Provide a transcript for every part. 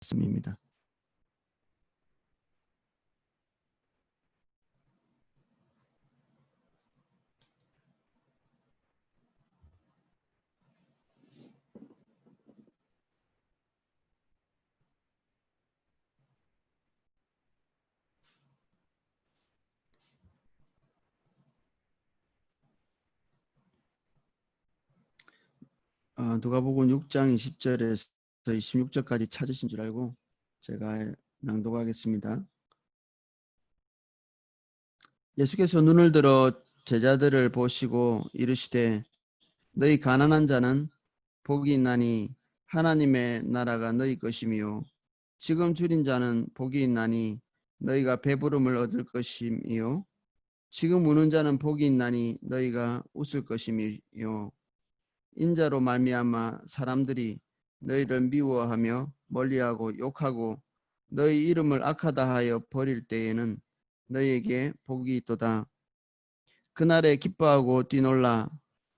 말씀입니다. 누가복음 6장 20절에서 26절까지 찾으신 줄 알고 제가 낭독하겠습니다. 예수께서 눈을 들어 제자들을 보시고 이르시되 너희 가난한 자는 복이 있나니 하나님의 나라가 너희 것이며 지금 줄인 자는 복이 있나니 너희가 배부름을 얻을 것이며 지금 우는 자는 복이 있나니 너희가 웃을 것이며 인자로 말미암아 사람들이 너희를 미워하며 멀리하고 욕하고 너희 이름을 악하다 하여 버릴 때에는 너희에게 복이 있도다. 그날에 기뻐하고 뛰놀라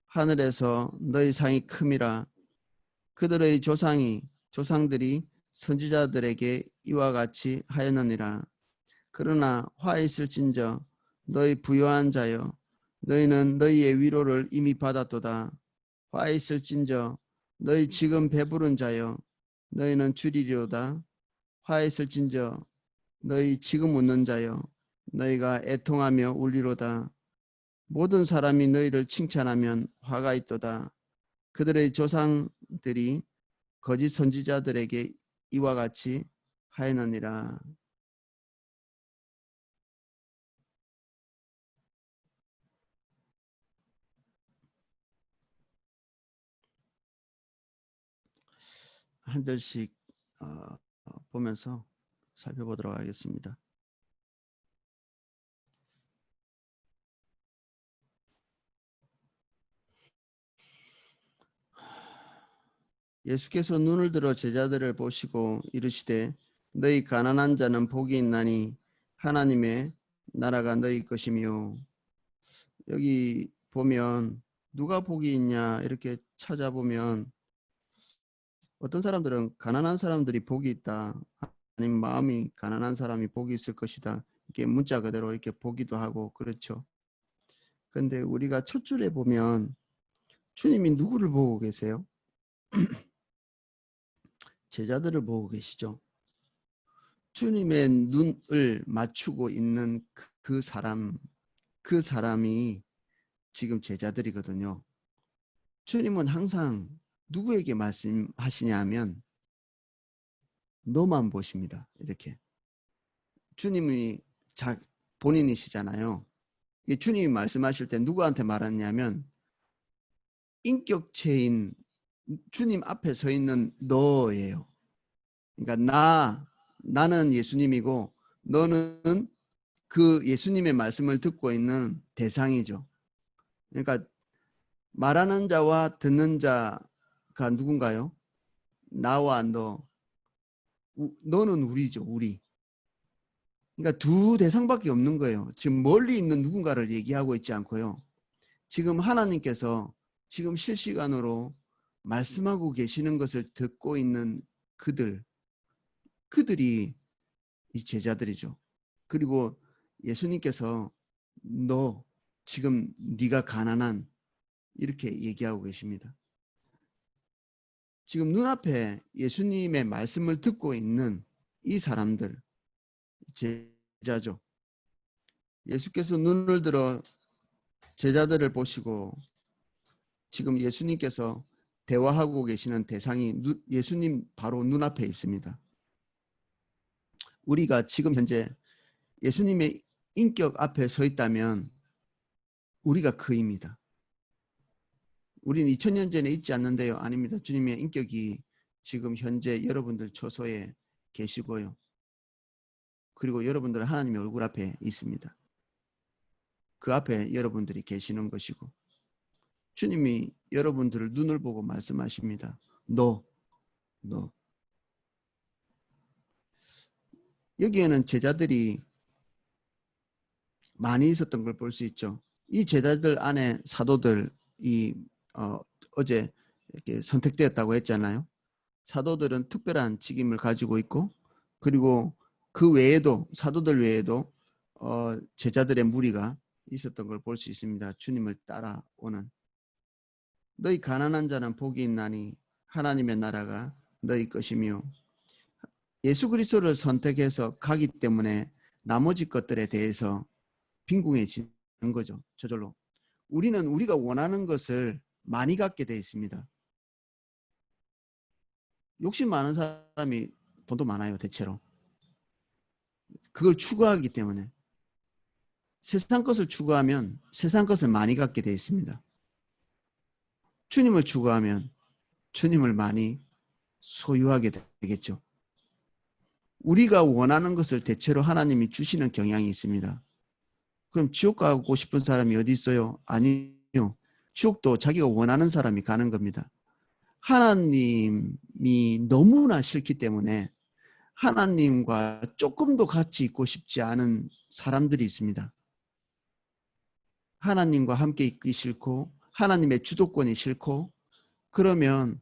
하늘에서 너희 상이 큼이라. 그들의 조상들이 선지자들에게 이와 같이 하였느니라. 그러나 화 있을진저 너희 부요한 자여 너희는 너희의 위로를 이미 받았도다. 화 있을진저 너희 지금 배부른 자여 너희는 줄이리로다. 화 있을진저 너희 지금 웃는 자여 너희가 애통하며 울리로다. 모든 사람이 너희를 칭찬하면 화가 있도다. 그들의 조상들이 거짓 선지자들에게 이와 같이 하였느니라. 한 절씩 보면서 살펴보도록 하겠습니다. 예수께서 눈을 들어 제자들을 보시고 이르시되 너희 가난한 자는 복이 있나니 하나님의 나라가 너희 것이며. 여기 보면 누가 복이 있냐 이렇게 찾아보면 어떤 사람들은 가난한 사람들이 복이 있다, 아니면 마음이 가난한 사람이 복이 있을 것이다, 이렇게 문자 그대로 이렇게 보기도 하고 그렇죠. 그런데 우리가 첫 줄에 보면 주님이 누구를 보고 계세요? 제자들을 보고 계시죠. 주님의 눈을 맞추고 있는 그 사람이 지금 제자들이거든요. 주님은 항상 누구에게 말씀하시냐면 너만 보십니다. 이렇게. 주님이 본인이시잖아요. 주님이 말씀하실 때 누구한테 말하냐면 인격체인 주님 앞에 서 있는 너예요. 그러니까 나는 예수님이고 너는 그 예수님의 말씀을 듣고 있는 대상이죠. 그러니까 말하는 자와 듣는 자가 누군가요? 나와 너는 우리죠, 우리. 그러니까 두 대상밖에 없는 거예요. 지금 멀리 있는 누군가를 얘기하고 있지 않고요. 지금 하나님께서 지금 실시간으로 말씀하고 계시는 것을 듣고 있는 그들이 이 제자들이죠. 그리고 예수님께서 너 지금 네가 가난한 이렇게 얘기하고 계십니다. 지금 눈앞에 예수님의 말씀을 듣고 있는 이 사람들 제자죠. 예수께서 눈을 들어 제자들을 보시고 지금 예수님께서 대화하고 계시는 대상이 예수님 바로 눈앞에 있습니다. 우리가 지금 현재 예수님의 인격 앞에 서 있다면 우리가 그입니다. 우리는 2000년 전에 있지 않는데요. 아닙니다. 주님의 인격이 지금 현재 여러분들 초소에 계시고요. 그리고 여러분들은 하나님의 얼굴 앞에 있습니다. 그 앞에 여러분들이 계시는 것이고 주님이 여러분들을 눈을 보고 말씀하십니다. 너. 여기에는 제자들이 많이 있었던 걸 볼 수 있죠. 이 제자들 안에 사도들이 어제 이렇게 선택되었다고 했잖아요. 사도들은 특별한 직임을 가지고 있고, 그리고 그 외에도 사도들 외에도 제자들의 무리가 있었던 걸 볼 수 있습니다. 주님을 따라오는. 너희 가난한 자는 복이 있나니 하나님의 나라가 너희 것이며, 예수 그리스도를 선택해서 가기 때문에 나머지 것들에 대해서 빈궁해지는 거죠. 저절로. 우리는 우리가 원하는 것을 많이 갖게 되어 있습니다. 욕심 많은 사람이 돈도 많아요. 대체로. 그걸 추구하기 때문에. 세상 것을 추구하면 세상 것을 많이 갖게 되어 있습니다. 주님을 추구하면 주님을 많이 소유하게 되겠죠. 우리가 원하는 것을 대체로 하나님이 주시는 경향이 있습니다. 그럼 지옥 가고 싶은 사람이 어디 있어요? 아니요. 지옥도 자기가 원하는 사람이 가는 겁니다. 하나님이 너무나 싫기 때문에 하나님과 조금도 같이 있고 싶지 않은 사람들이 있습니다. 하나님과 함께 있기 싫고 하나님의 주도권이 싫고, 그러면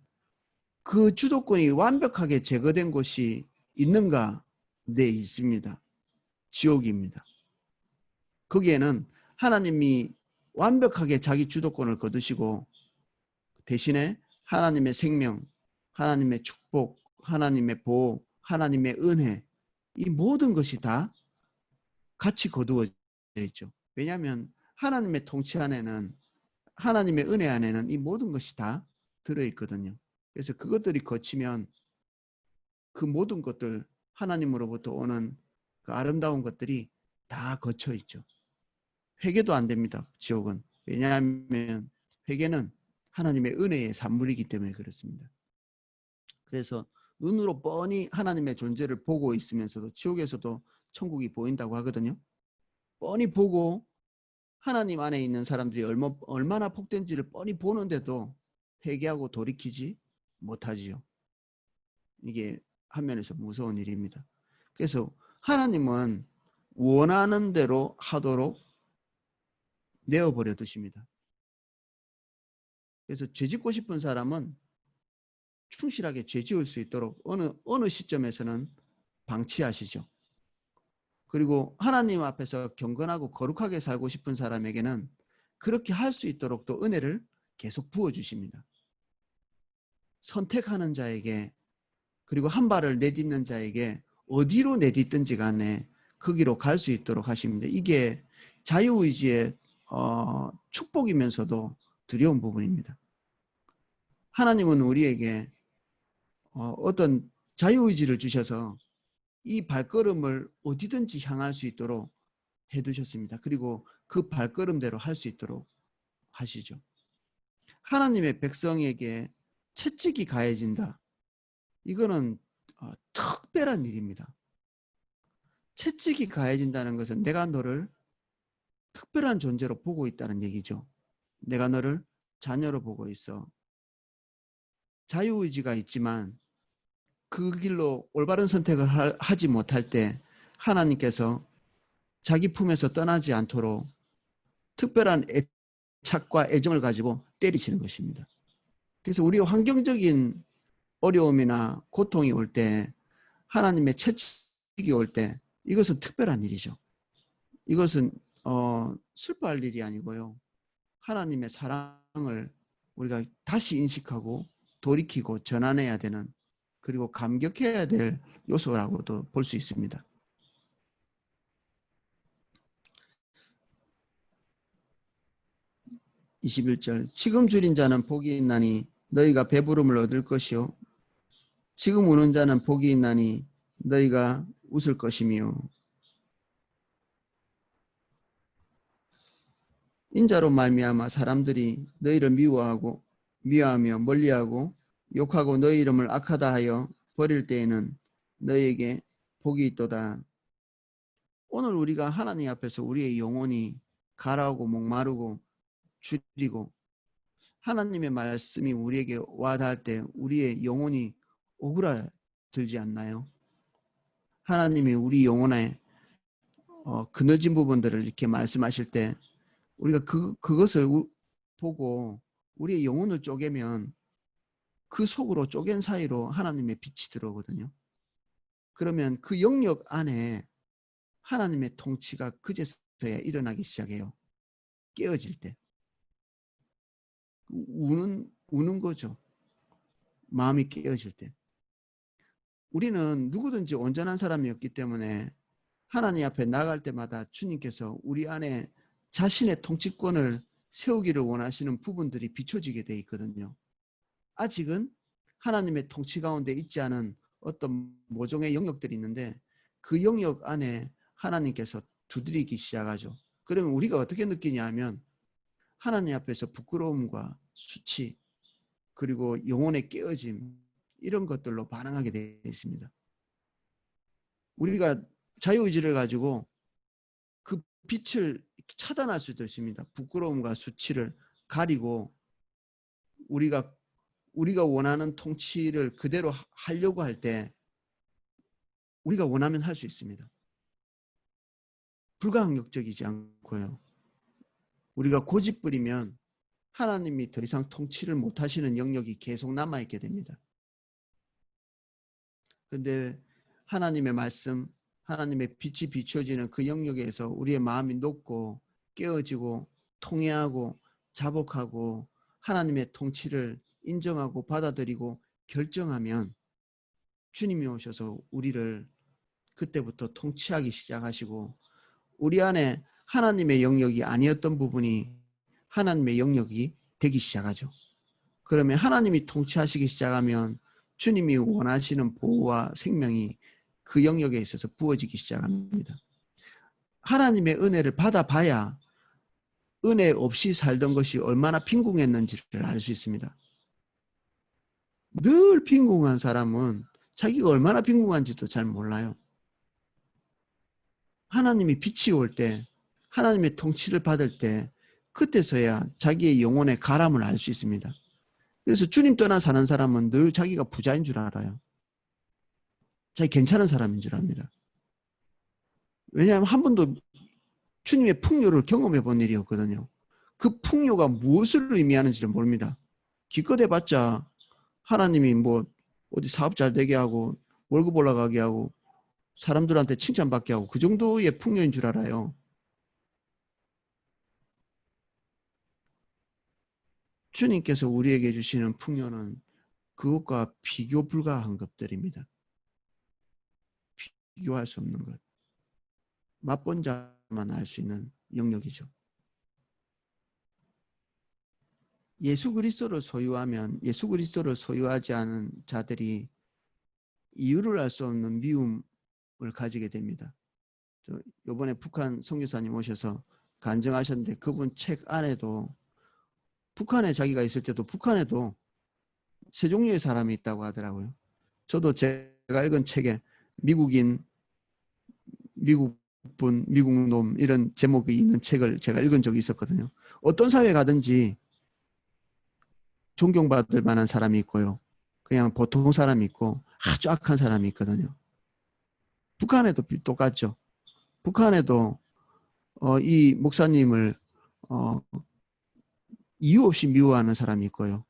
그 주도권이 완벽하게 제거된 곳이 있는가? 네, 있습니다. 지옥입니다. 거기에는 하나님이 완벽하게 자기 주도권을 거두시고 대신에 하나님의 생명, 하나님의 축복, 하나님의 보호, 하나님의 은혜, 이 모든 것이 다 같이 거두어져 있죠. 왜냐하면 하나님의 통치 안에는, 하나님의 은혜 안에는 이 모든 것이 다 들어있거든요. 그래서 그것들이 거치면 그 모든 것들, 하나님으로부터 오는 그 아름다운 것들이 다 거쳐 있죠. 회개도 안 됩니다. 지옥은. 왜냐하면 회개는 하나님의 은혜의 산물이기 때문에 그렇습니다. 그래서 눈으로 뻔히 하나님의 존재를 보고 있으면서도 지옥에서도 천국이 보인다고 하거든요. 뻔히 보고 하나님 안에 있는 사람들이 얼마나 복된지를 뻔히 보는데도 회개하고 돌이키지 못하지요. 이게 한면에서 무서운 일입니다. 그래서 하나님은 원하는 대로 하도록 내어버려 두십니다. 그래서 죄짓고 싶은 사람은 충실하게 죄지을 수 있도록 어느 시점에서는 방치하시죠. 그리고 하나님 앞에서 경건하고 거룩하게 살고 싶은 사람에게는 그렇게 할 수 있도록 또 은혜를 계속 부어주십니다. 선택하는 자에게, 그리고 한 발을 내딛는 자에게 어디로 내딛든지 간에 거기로 갈 수 있도록 하십니다. 이게 자유의지의 축복이면서도 두려운 부분입니다. 하나님은 우리에게 어떤 자유의지를 주셔서 이 발걸음을 어디든지 향할 수 있도록 해두셨습니다. 그리고 그 발걸음대로 할 수 있도록 하시죠. 하나님의 백성에게 채찍이 가해진다. 이거는 특별한 일입니다. 채찍이 가해진다는 것은 내가 너를 특별한 존재로 보고 있다는 얘기죠. 내가 너를 자녀로 보고 있어. 자유의지가 있지만 그 길로 올바른 선택을 하지 못할 때 하나님께서 자기 품에서 떠나지 않도록 특별한 애착과 애정을 가지고 때리시는 것입니다. 그래서 우리 환경적인 어려움이나 고통이 올 때, 하나님의 채찍이 올 때, 이것은 특별한 일이죠. 이것은 슬퍼할 일이 아니고요. 하나님의 사랑을 우리가 다시 인식하고 돌이키고 전환해야 되는, 그리고 감격해야 될 요소라고도 볼 수 있습니다. 21절, 지금 줄인 자는 복이 있나니 너희가 배부름을 얻을 것이요 지금 우는 자는 복이 있나니 너희가 웃을 것이며, 인자로 말미암아 사람들이 너희를 미워하며 멀리하고 욕하고 너희 이름을 악하다 하여 버릴 때에는 너희에게 복이 있도다. 오늘 우리가 하나님 앞에서 우리의 영혼이 가라오고 목마르고 줄이고 하나님의 말씀이 우리에게 와닿을 때 우리의 영혼이 오그라들지 않나요? 하나님이 우리 영혼에 그늘진 부분들을 이렇게 말씀하실 때 우리가 그것을 보고 우리의 영혼을 쪼개면 그 속으로 쪼갠 사이로 하나님의 빛이 들어오거든요. 그러면 그 영역 안에 하나님의 통치가 그제서야 일어나기 시작해요. 깨어질 때. 우는 거죠. 마음이 깨어질 때. 우리는 누구든지 온전한 사람이었기 때문에 하나님 앞에 나갈 때마다 주님께서 우리 안에 자신의 통치권을 세우기를 원하시는 부분들이 비춰지게 돼 있거든요. 아직은 하나님의 통치 가운데 있지 않은 어떤 모종의 영역들이 있는데 그 영역 안에 하나님께서 두드리기 시작하죠. 그러면 우리가 어떻게 느끼냐 하면 하나님 앞에서 부끄러움과 수치 그리고 영혼의 깨어짐 이런 것들로 반응하게 되어 있습니다. 우리가 자유의지를 가지고 그 빛을 차단할 수도 있습니다. 부끄러움과 수치를 가리고 우리가 원하는 통치를 그대로 하려고 할 때 우리가 원하면 할 수 있습니다. 불가항력적이지 않고요. 우리가 고집부리면 하나님이 더 이상 통치를 못하시는 영역이 계속 남아있게 됩니다. 그런데 하나님의 말씀, 하나님의 빛이 비춰지는 그 영역에서 우리의 마음이 높고 깨어지고 통회하고 자복하고 하나님의 통치를 인정하고 받아들이고 결정하면 주님이 오셔서 우리를 그때부터 통치하기 시작하시고 우리 안에 하나님의 영역이 아니었던 부분이 하나님의 영역이 되기 시작하죠. 그러면 하나님이 통치하시기 시작하면 주님이 원하시는 보호와 생명이 그 영역에 있어서 부어지기 시작합니다. 하나님의 은혜를 받아봐야 은혜 없이 살던 것이 얼마나 빈궁했는지를 알 수 있습니다. 늘 빈궁한 사람은 자기가 얼마나 빈궁한지도 잘 몰라요. 하나님이 빛이 올 때, 하나님의 통치를 받을 때 그때서야 자기의 영혼의 가람을 알 수 있습니다. 그래서 주님 떠나 사는 사람은 늘 자기가 부자인 줄 알아요. 자기 괜찮은 사람인 줄 압니다. 왜냐하면 한 번도 주님의 풍요를 경험해 본 일이 없거든요. 그 풍요가 무엇을 의미하는지를 모릅니다. 기껏 해봤자 하나님이 뭐 어디 사업 잘 되게 하고 월급 올라가게 하고 사람들한테 칭찬받게 하고 그 정도의 풍요인 줄 알아요. 주님께서 우리에게 주시는 풍요는 그것과 비교 불가한 것들입니다. 비교할 수 없는 것. 맛본 자만 알 수 있는 영역이죠. 예수 그리스도를 소유하면 예수 그리스도를 소유하지 않은 자들이 이유를 알 수 없는 미움을 가지게 됩니다. 이번에 북한 선교사님 오셔서 간증하셨는데 그분 책 안에도 북한에 자기가 있을 때도 북한에도 세 종류의 사람이 있다고 하더라고요. 저도 제가 읽은 책에 미국인, 미국분, 미국놈 이런 제목이 있는 책을 제가 읽은 적이 있었거든요. 어떤 사회에 가든지 존경받을 만한 사람이 있고요. 그냥 보통 사람이 있고 아주 악한 사람이 있거든요. 북한에도 똑같죠. 북한에도 이 목사님을 이유 없이 미워하는 사람이 있고요.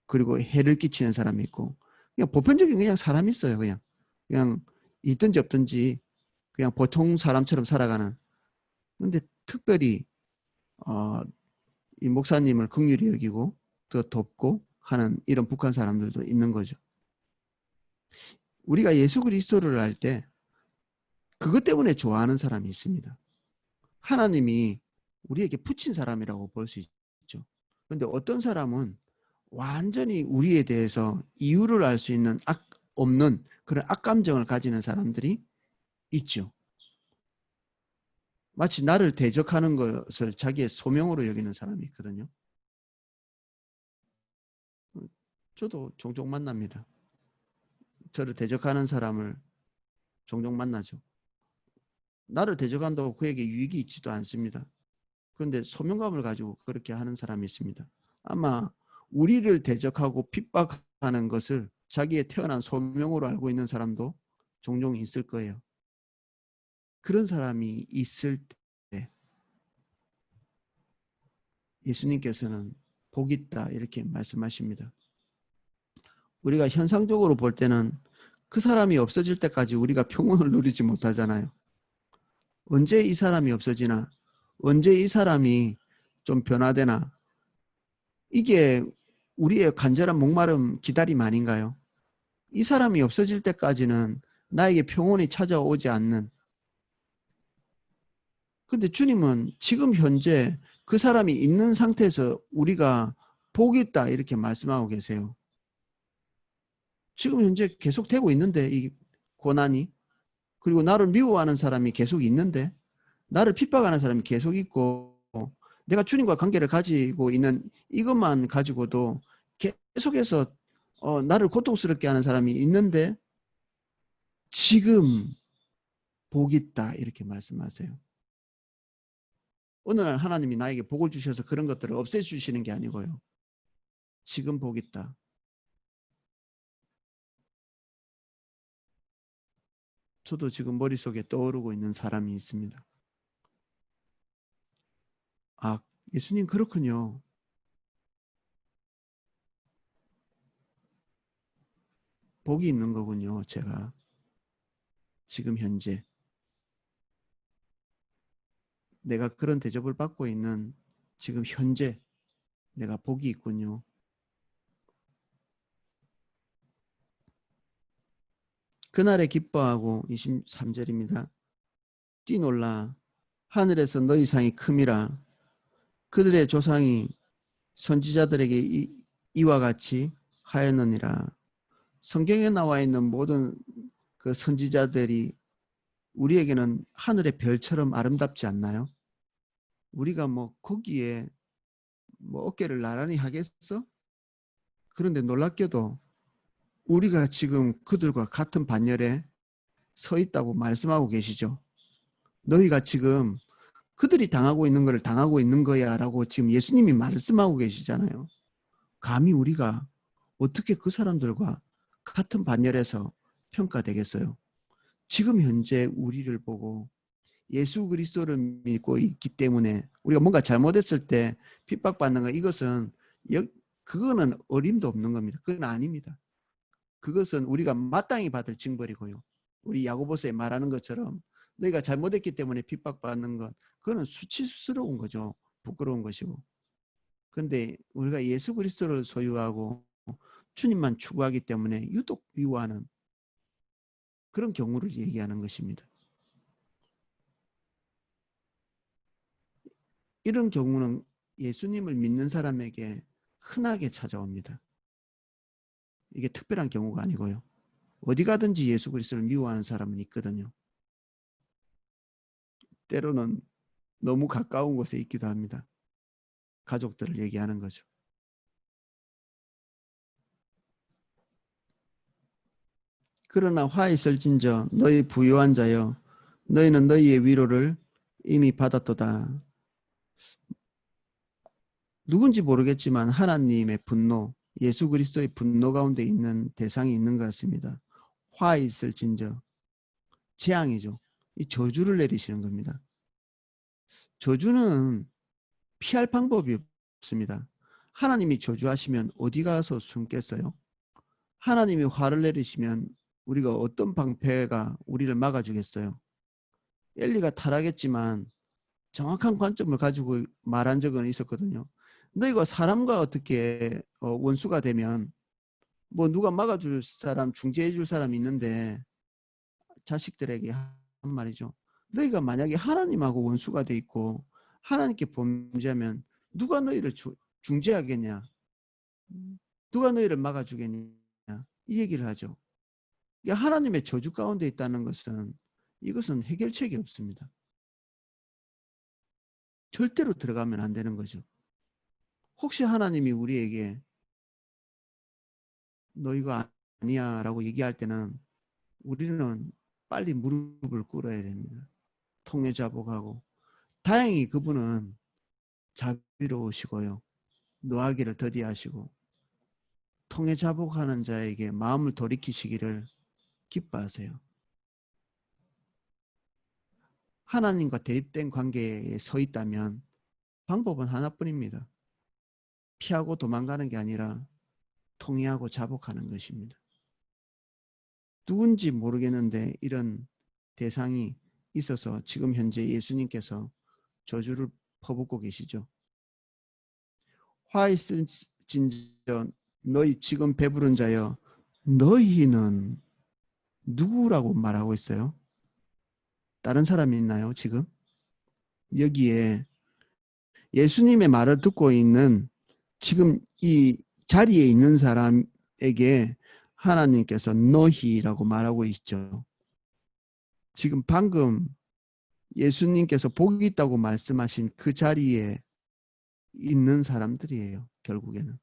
그리고 해를 끼치는 사람이 있고 그냥 보편적인 그냥 사람이 있어요. 그냥 있든지 없든지 그냥 보통 사람처럼 살아가는. 그런데 특별히 이 목사님을 긍휼히 여기고 더 돕고 하는 이런 북한 사람들도 있는 거죠. 우리가 예수 그리스도를 알 때 그것 때문에 좋아하는 사람이 있습니다. 하나님이 우리에게 붙인 사람이라고 볼 수 있죠. 그런데 어떤 사람은 완전히 우리에 대해서 이유를 알 수 있는 없는 그런 악감정을 가지는 사람들이 있죠. 마치 나를 대적하는 것을 자기의 소명으로 여기는 사람이 있거든요. 저도 종종 만납니다. 저를 대적하는 사람을 종종 만나죠. 나를 대적한다고 그에게 유익이 있지도 않습니다. 그런데 소명감을 가지고 그렇게 하는 사람이 있습니다. 아마 우리를 대적하고 핍박하는 것을 자기의 태어난 소명으로 알고 있는 사람도 종종 있을 거예요. 그런 사람이 있을 때 예수님께서는 복 있다 이렇게 말씀하십니다. 우리가 현상적으로 볼 때는 그 사람이 없어질 때까지 우리가 평온을 누리지 못하잖아요. 언제 이 사람이 없어지나? 언제 이 사람이 좀 변화되나? 이게 우리의 간절한 목마름, 기다림 아닌가요? 이 사람이 없어질 때까지는 나에게 평온이 찾아오지 않는. 근데 주님은 지금 현재 그 사람이 있는 상태에서 우리가 복이 있다 이렇게 말씀하고 계세요. 지금 현재 계속 되고 있는데 이 고난이, 그리고 나를 미워하는 사람이 계속 있는데, 나를 핍박하는 사람이 계속 있고, 내가 주님과 관계를 가지고 있는 이것만 가지고도 계속해서 나를 고통스럽게 하는 사람이 있는데 지금 복이 있다 이렇게 말씀하세요. 어느 날 하나님이 나에게 복을 주셔서 그런 것들을 없애주시는 게 아니고요. 지금 복이 있다. 저도 지금 머릿속에 떠오르고 있는 사람이 있습니다. 아, 예수님 그렇군요. 복이 있는 거군요. 제가 지금 현재 내가 그런 대접을 받고 있는 지금 현재 내가 복이 있군요. 그날에 기뻐하고 23절입니다. 뛰놀라 하늘에서 너희 상이 큼이라. 그들의 조상이 선지자들에게 이와 같이 하였느니라. 성경에 나와 있는 모든 그 선지자들이 우리에게는 하늘의 별처럼 아름답지 않나요? 우리가 뭐 거기에 뭐 어깨를 나란히 하겠어? 그런데 놀랍게도 우리가 지금 그들과 같은 반열에 서 있다고 말씀하고 계시죠. 너희가 지금 그들이 당하고 있는 것을 당하고 있는 거야 라고 지금 예수님이 말씀하고 계시잖아요. 감히 우리가 어떻게 그 사람들과 같은 반열에서 평가되겠어요? 지금 현재 우리를 보고 예수 그리스도를 믿고 있기 때문에 우리가 뭔가 잘못했을 때 핍박받는 거, 이것은 그거는 어림도 없는 겁니다. 그건 아닙니다. 그것은 우리가 마땅히 받을 징벌이고요. 우리 야고보서에 말하는 것처럼 너희가 잘못했기 때문에 핍박받는 것, 그거는 수치스러운 거죠. 부끄러운 것이고. 그런데 우리가 예수 그리스도를 소유하고 주님만 추구하기 때문에 유독 미워하는 그런 경우를 얘기하는 것입니다. 이런 경우는 예수님을 믿는 사람에게 흔하게 찾아옵니다. 이게 특별한 경우가 아니고요. 어디 가든지 예수 그리스도를 미워하는 사람은 있거든요. 때로는 너무 가까운 곳에 있기도 합니다. 가족들을 얘기하는 거죠. 그러나 화 있을진저 너희 부요한 자여 너희는 너희의 위로를 이미 받았도다. 누군지 모르겠지만 하나님의 분노, 예수 그리스도의 분노 가운데 있는 대상이 있는 것 같습니다. 화 있을진저, 재앙이죠. 이 저주를 내리시는 겁니다. 저주는 피할 방법이 없습니다. 하나님이 저주하시면 어디 가서 숨겠어요? 하나님이 화를 내리시면 우리가 어떤 방패가 우리를 막아주겠어요? 엘리가 타락했지만 정확한 관점을 가지고 말한 적은 있었거든요. 너희가 사람과 어떻게 원수가 되면 뭐 누가 막아줄 사람, 중재해줄 사람이 있는데 자식들에게 한 말이죠. 너희가 만약에 하나님하고 원수가 돼 있고 하나님께 범죄하면 누가 너희를 중재하겠냐? 누가 너희를 막아주겠냐? 이 얘기를 하죠. 하나님의 저주 가운데 있다는 것은 이것은 해결책이 없습니다. 절대로 들어가면 안 되는 거죠. 혹시 하나님이 우리에게 너 이거 아니야 라고 얘기할 때는 우리는 빨리 무릎을 꿇어야 됩니다. 통회자복하고. 다행히 그분은 자비로우시고요. 노하기를 더디하시고 통회자복하는 자에게 마음을 돌이키시기를 기뻐하세요. 하나님과 대립된 관계에 서 있다면 방법은 하나뿐입니다. 피하고 도망가는 게 아니라 통해하고 자복하는 것입니다. 누군지 모르겠는데 이런 대상이 있어서 지금 현재 예수님께서 저주를 퍼붓고 계시죠. 화 있을진저 너희 지금 배부른 자여, 너희는 누구라고 말하고 있어요? 다른 사람이 있나요 지금? 여기에 예수님의 말을 듣고 있는 지금 이 자리에 있는 사람에게 하나님께서 너희라고 말하고 있죠. 지금 방금 예수님께서 복이 있다고 말씀하신 그 자리에 있는 사람들이에요. 결국에는.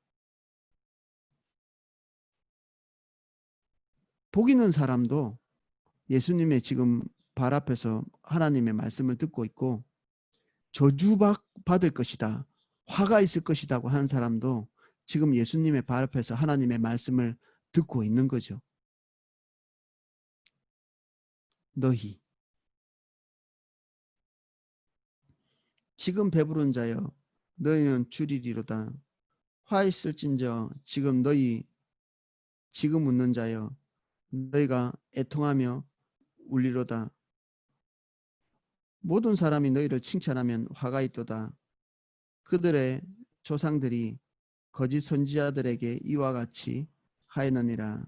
복 있는 사람도 예수님의 지금 발 앞에서 하나님의 말씀을 듣고 있고 저주받을 것이다. 화가 있을 것이라고 하는 사람도 지금 예수님의 발 앞에서 하나님의 말씀을 듣고 있는 거죠. 너희 지금 배부른 자여 너희는 줄이리로다. 화 있을진저 지금 너희 지금 웃는 자여 너희가 애통하며 울리로다. 모든 사람이 너희를 칭찬하면 화가 있도다. 그들의 조상들이 거짓 선지자들에게 이와 같이 하였느니라.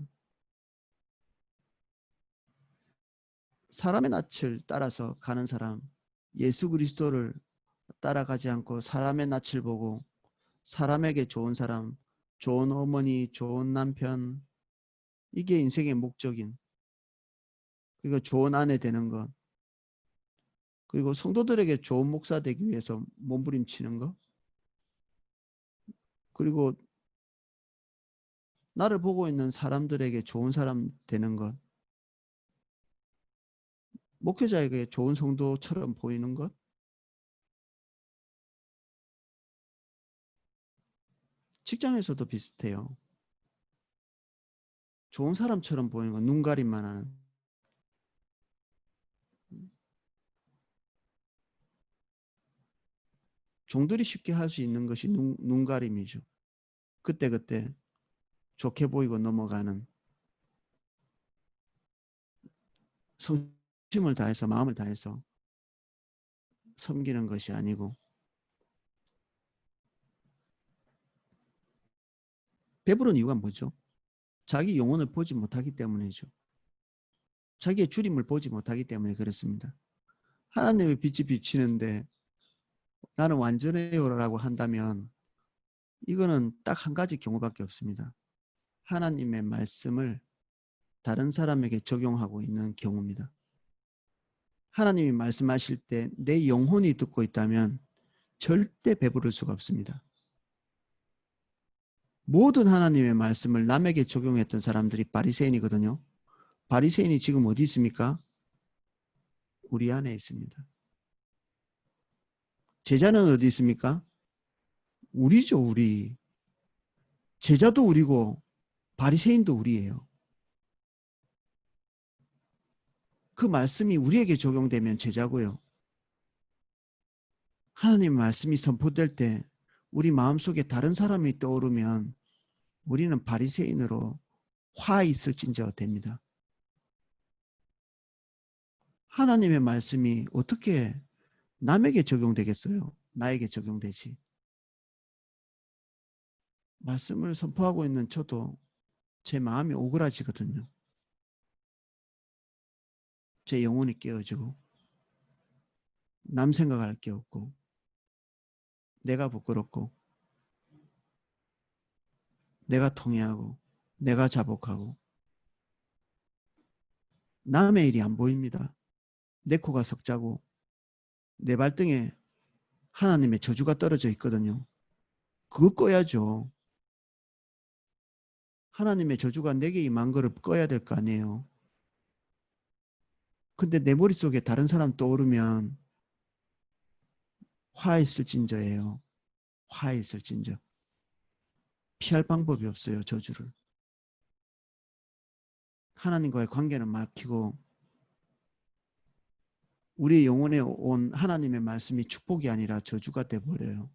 사람의 낯을 따라서 가는 사람, 예수 그리스도를 따라가지 않고 사람의 낯을 보고 사람에게 좋은 사람, 좋은 어머니, 좋은 남편, 이게 인생의 목적인, 그리고 좋은 아내 되는 것, 그리고 성도들에게 좋은 목사 되기 위해서 몸부림치는 것, 그리고 나를 보고 있는 사람들에게 좋은 사람 되는 것, 목회자에게 좋은 성도처럼 보이는 것, 직장에서도 비슷해요. 좋은 사람처럼 보이는 것, 눈가림만 하는. 종들이 쉽게 할 수 있는 것이 눈가림이죠. 그때그때 좋게 보이고 넘어가는, 성심을 다해서 마음을 다해서 섬기는 것이 아니고, 배부른 이유가 뭐죠? 자기 영혼을 보지 못하기 때문이죠. 자기의 주림을 보지 못하기 때문에 그렇습니다. 하나님의 빛이 비치는데 나는 완전해요라고 한다면 이거는 딱 한 가지 경우밖에 없습니다. 하나님의 말씀을 다른 사람에게 적용하고 있는 경우입니다. 하나님이 말씀하실 때 내 영혼이 듣고 있다면 절대 배부를 수가 없습니다. 모든 하나님의 말씀을 남에게 적용했던 사람들이 바리새인이거든요. 바리새인이 지금 어디 있습니까? 우리 안에 있습니다. 제자는 어디 있습니까? 우리죠, 우리. 제자도 우리고 바리새인도 우리예요. 그 말씀이 우리에게 적용되면 제자고요. 하나님의 말씀이 선포될 때 우리 마음속에 다른 사람이 떠오르면 우리는 바리새인으로 화 있을진저 됩니다. 하나님의 말씀이 어떻게 남에게 적용되겠어요? 나에게 적용되지. 말씀을 선포하고 있는 저도 제 마음이 오그라지거든요. 제 영혼이 깨어지고 남 생각할 게 없고 내가 부끄럽고 내가 통해하고 내가 자복하고 남의 일이 안 보입니다. 내 코가 석자고 내 발등에 하나님의 저주가 떨어져 있거든요. 그거 꺼야죠. 하나님의 저주가 내게 임한 거를 꺼야 될 거 아니에요. 근데 내 머릿속에 다른 사람 떠오르면 화했을진저예요. 화했을진저. 피할 방법이 없어요. 저주를. 하나님과의 관계는 막히고 우리 영혼에 온 하나님의 말씀이 축복이 아니라 저주가 돼버려요.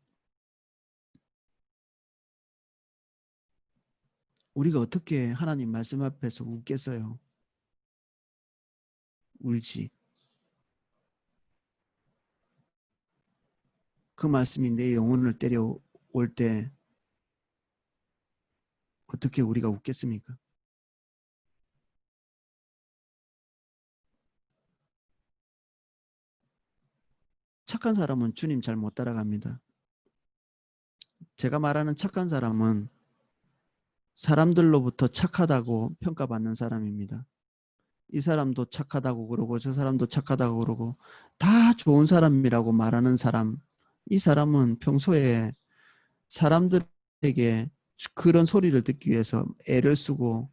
우리가 어떻게 하나님 말씀 앞에서 웃겠어요? 울지. 그 말씀이 내 영혼을 때려올 때 어떻게 우리가 웃겠습니까? 착한 사람은 주님 잘 못 따라갑니다. 제가 말하는 착한 사람은 사람들로부터 착하다고 평가받는 사람입니다. 이 사람도 착하다고 그러고 저 사람도 착하다고 그러고 다 좋은 사람이라고 말하는 사람. 이 사람은 평소에 사람들에게 그런 소리를 듣기 위해서 애를 쓰고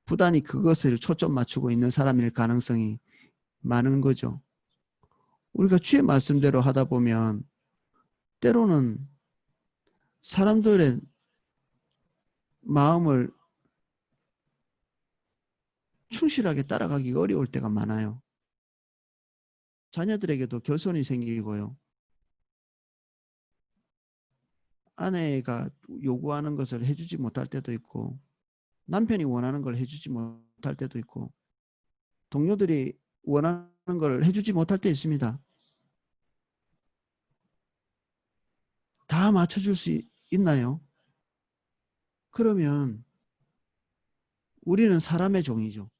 부단히 그것을 초점 맞추고 있는 사람일 가능성이 많은 거죠. 우리가 주의 말씀대로 하다 보면 때로는 사람들의 마음을 충실하게 따라가기 어려울 때가 많아요. 자녀들에게도 결손이 생기고요. 아내가 요구하는 것을 해주지 못할 때도 있고 남편이 원하는 걸 해주지 못할 때도 있고 동료들이 원하는 걸 해주지 못할 때 있습니다. 다 맞춰줄 수 있나요? 그러면 우리는 사람의 종이죠.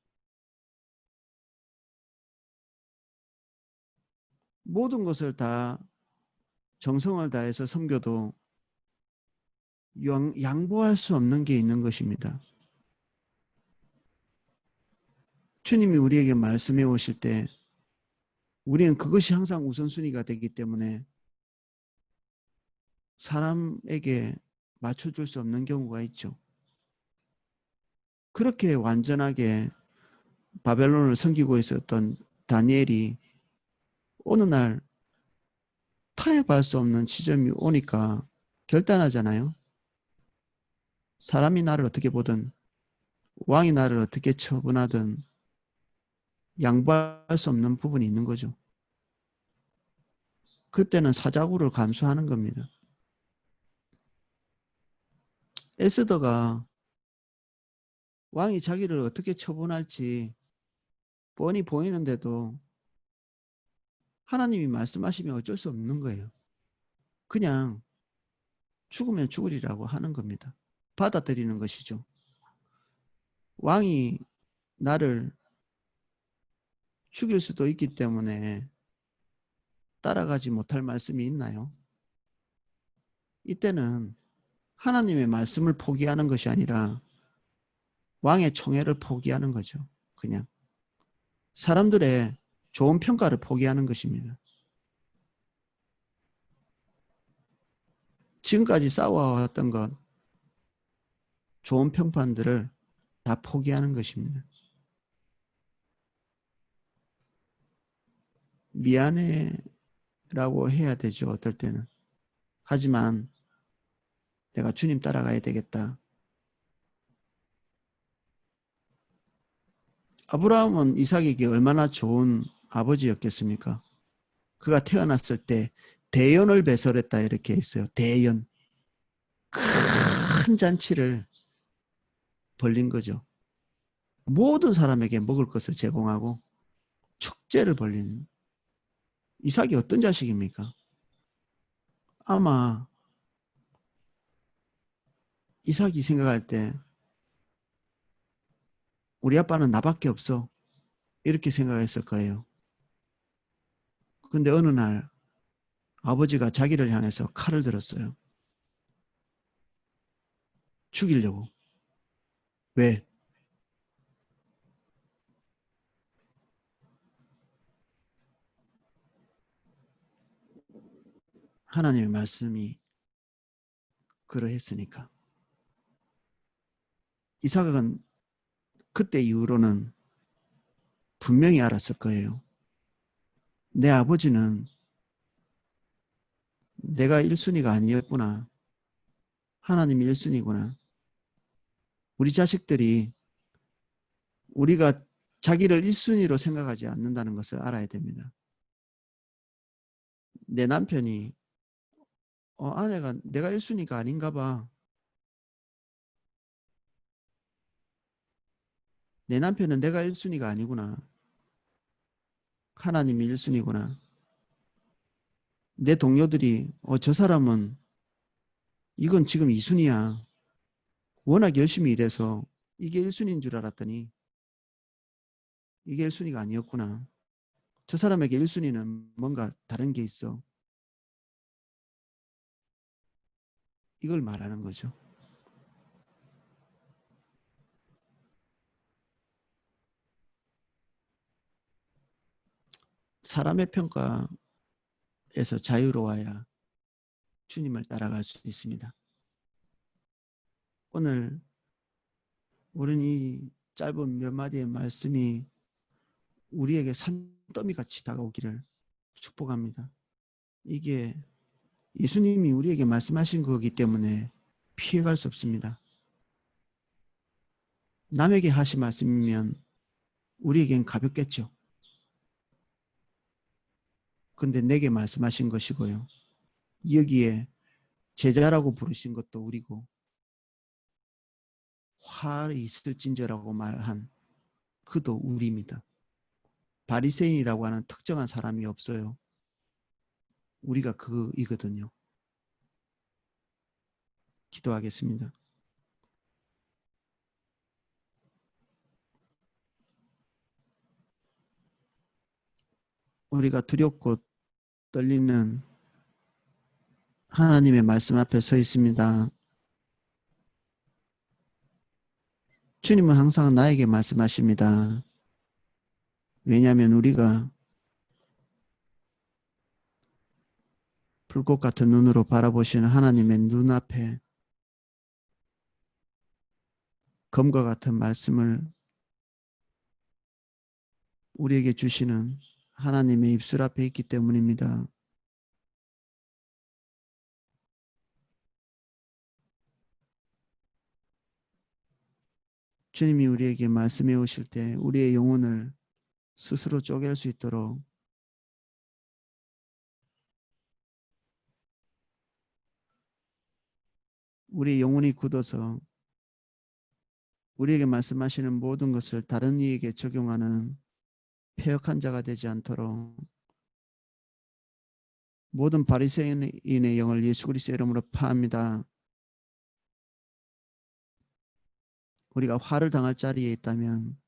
모든 것을 다 정성을 다해서 섬겨도 양보할 수 없는 게 있는 것입니다. 주님이 우리에게 말씀해 오실 때 우리는 그것이 항상 우선순위가 되기 때문에 사람에게 맞춰줄 수 없는 경우가 있죠. 그렇게 완전하게 바벨론을 섬기고 있었던 다니엘이 어느 날 타협할 수 없는 지점이 오니까 결단하잖아요. 사람이 나를 어떻게 보든 왕이 나를 어떻게 처분하든 양보할 수 없는 부분이 있는 거죠. 그때는 사자구를 감수하는 겁니다. 에스더가 왕이 자기를 어떻게 처분할지 뻔히 보이는데도 하나님이 말씀하시면 어쩔 수 없는 거예요. 그냥 죽으면 죽으리라고 하는 겁니다. 받아들이는 것이죠. 왕이 나를 죽일 수도 있기 때문에 따라가지 못할 말씀이 있나요? 이때는 하나님의 말씀을 포기하는 것이 아니라 왕의 총애를 포기하는 거죠. 그냥 사람들의 좋은 평가를 포기하는 것입니다. 지금까지 쌓아왔던 것, 좋은 평판들을 다 포기하는 것입니다. 미안해라고 해야 되죠. 어떨 때는. 하지만 내가 주님 따라가야 되겠다. 아브라함은 이삭에게 얼마나 좋은 아버지였겠습니까? 그가 태어났을 때 대연을 배설했다 이렇게 있어요. 대연. 큰 잔치를 벌린 거죠. 모든 사람에게 먹을 것을 제공하고 축제를 벌린 이삭이 어떤 자식입니까? 아마 이삭이 생각할 때 우리 아빠는 나밖에 없어 이렇게 생각했을 거예요. 근데 어느 날 아버지가 자기를 향해서 칼을 들었어요. 죽이려고. 왜? 하나님의 말씀이 그러했으니까. 이삭은 그때 이후로는 분명히 알았을 거예요. 내 아버지는 내가 1순위가 아니었구나. 하나님이 1순위구나. 우리 자식들이 우리가 자기를 1순위로 생각하지 않는다는 것을 알아야 됩니다. 내 남편이 아내가 내가 1순위가 아닌가 봐. 내 남편은 내가 1순위가 아니구나. 하나님이 1순위구나. 내 동료들이 저 사람은 이건 지금 2순위야. 워낙 열심히 일해서 이게 1순위인 줄 알았더니 이게 1순위가 아니었구나. 저 사람에게 1순위는 뭔가 다른 게 있어. 이걸 말하는 거죠. 사람의 평가에서 자유로워야 주님을 따라갈 수 있습니다. 오늘 우리는 이 짧은 몇 마디의 말씀이 우리에게 산더미 같이 다가오기를 축복합니다. 이게 예수님이 우리에게 말씀하신 거기 때문에 피해갈 수 없습니다. 남에게 하신 말씀이면 우리에겐 가볍겠죠. 근데 내게 말씀하신 것이고요. 여기에 제자라고 부르신 것도 우리고 활이 있을진저라고 말한 그도 우리입니다. 바리새인이라고 하는 특정한 사람이 없어요. 우리가 그이거든요. 기도하겠습니다. 우리가 두렵고 떨리는 하나님의 말씀 앞에 서 있습니다. 주님은 항상 나에게 말씀하십니다. 왜냐하면 우리가 불꽃 같은 눈으로 바라보시는 하나님의 눈앞에 검과 같은 말씀을 우리에게 주시는 하나님의 입술 앞에 있기 때문입니다. 주님이 우리에게 말씀해 오실 때 우리의 영혼을 스스로 쪼갤 수 있도록 우리의 영혼이 굳어서 우리에게 말씀하시는 모든 것을 다른 이에게 적용하는 패역한 자가 되지 않도록 모든 바리새인의 영을 예수 그리스도의 이름으로 파합니다. 우리가 화를 당할 자리에 있다면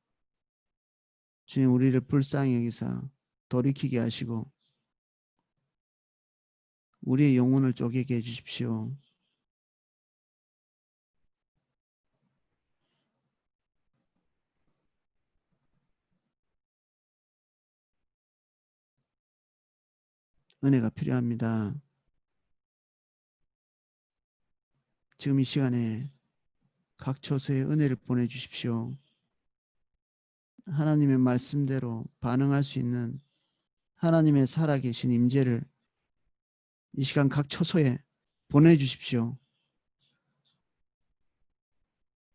주님 우리를 불쌍히 여기사 돌이키게 하시고 우리의 영혼을 쪼개게 해주십시오. 은혜가 필요합니다. 지금 이 시간에 각 처소에 은혜를 보내주십시오. 하나님의 말씀대로 반응할 수 있는 하나님의 살아계신 임재를 이 시간 각 처소에 보내주십시오.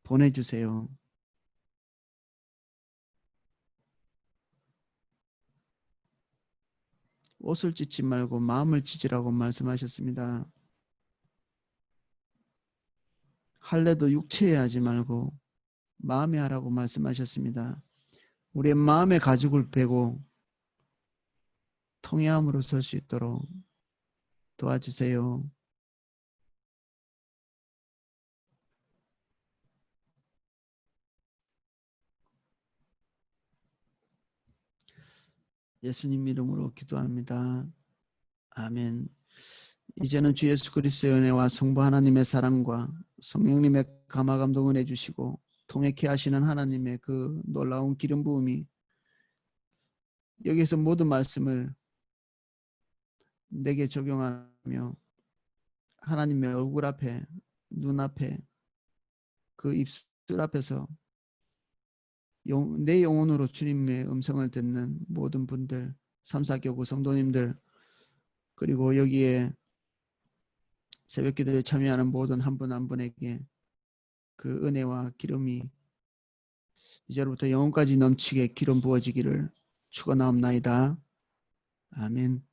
보내주세요. 옷을 찢지 말고 마음을 찢으라고 말씀하셨습니다. 할례도 육체에 하지 말고 마음에 하라고 말씀하셨습니다. 우리의 마음의 가죽을 베고 통회함으로 설 수 있도록 도와주세요. 예수님 이름으로 기도합니다. 아멘. 이제는 주 예수 그리스도의 은혜와 성부 하나님의 사랑과 성령님의 감화 감동 은혜 주시고 통역케 하시는 하나님의 그 놀라운 기름 부음이 여기에서 모든 말씀을 내게 적용하며 하나님의 얼굴 앞에 눈앞에 그 입술 앞에서 내 영혼으로 주님의 음성을 듣는 모든 분들, 삼사교구 성도님들, 그리고 여기에 새벽기도에 참여하는 모든 한 분 한 분에게 그 은혜와 기름이 이제로부터 영혼까지 넘치게 기름 부어지기를 축원하옵나이다. 아멘.